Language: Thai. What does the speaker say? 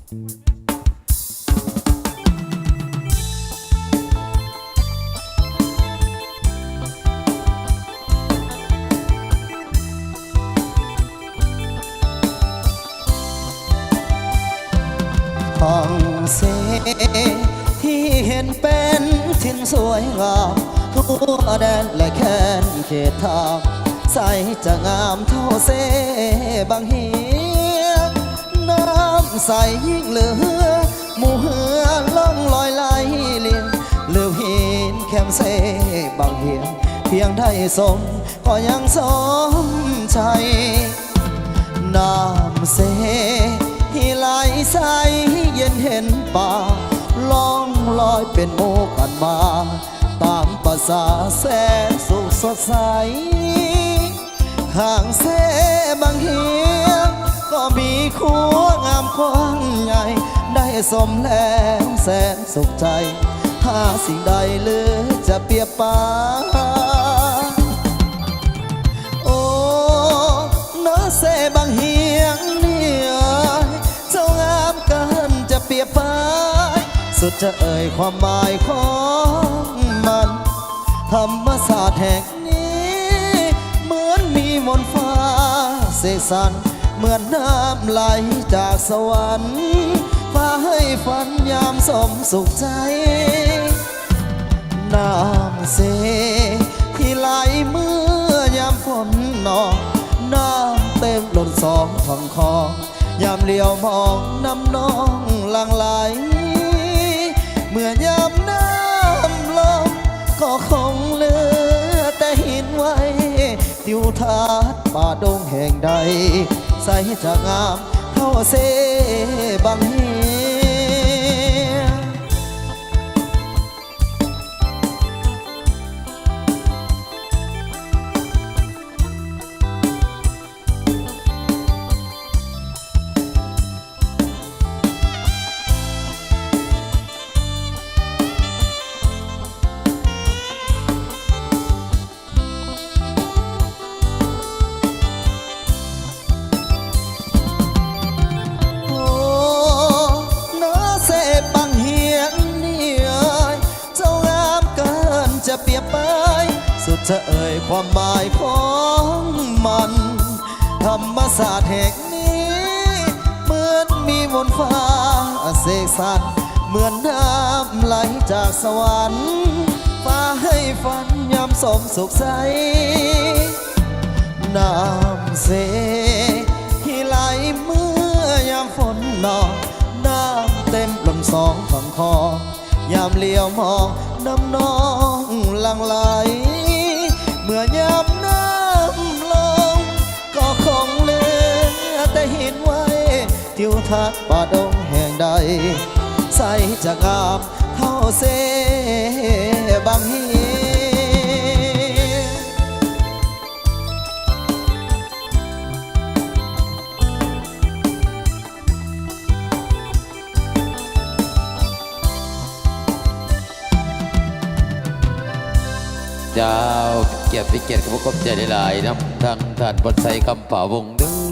ห้องเสที่เห็นเป็นทิ้นสวยงามทั่วแดนและแค้นเขตทางใสจะงามเท่าเสบางเฮียน้ำใสยิ่งเหลือหมู่เหือล่องลอยไหลเลียงเลือหินแคมเสบางเฮียเพียงได้สมก็ยังสมใจน้ำเสที่ไหลใสเย็นเห็นป่าล่องลอยเป็นโมกันมาตามภาษาแสนสุขสดใสห่างเสบางเฮียก็มีคัวงามกว้างใหญ่ได้สมแล้วแสนสุขใจหาสิ่งใดเหลือจะเปรียบปานโอ้น้าเสบางเฮียงเนี่ยเจ้างามเกินจะเปรียบปานสุดจะเอ่ยความหมายของมันธรรมศาสตร์แห่งนี้เหมือนมีมนต์ฟ้าเสกสรรเหมือนน้ำไหลจากสวรรค์ฟ้าให้ฝันยามสมสุขใจน้ำเสที่ไหลเมื่อยามฝนนองน้ำเต็มล้นสองฝั่งคอยามเลี้ยวมองน้ำนองหลั่งไหลเมื่อยามน้ำลงก็คงเหลือแต่หินไว้ทิวทัศน์ป่าดงแห่งใดใสจะงามเท่าเสบางเฮียจะเปรียบไปสุดจะเอ่ยความหมายของมันธรรมศาสตร์แห่งนี้เหมือนมีมนต์ฟ้าเสกสรรเหมือนน้ำไหลจากสวรรค์ฟ้าให้ฝันยามสมสุขใสน้ำเสที่ไหลเมื่อยามฝนนองน้ำเต็มล้นสองฝั่งคอยามเลี้ยวมองน้ำนองหลั่งไหลเมื่อยามน้ำลงก็คงเหลือแต่หินไว้ทิวทัศน์ป่าดงแห่งใดใสจะงามเท่าเสบางเฮียเจ้าเกียรติเกียรติกับพวกกบใจหลายๆน้ำทางท่านบนใส่คำป่าวงเด้อ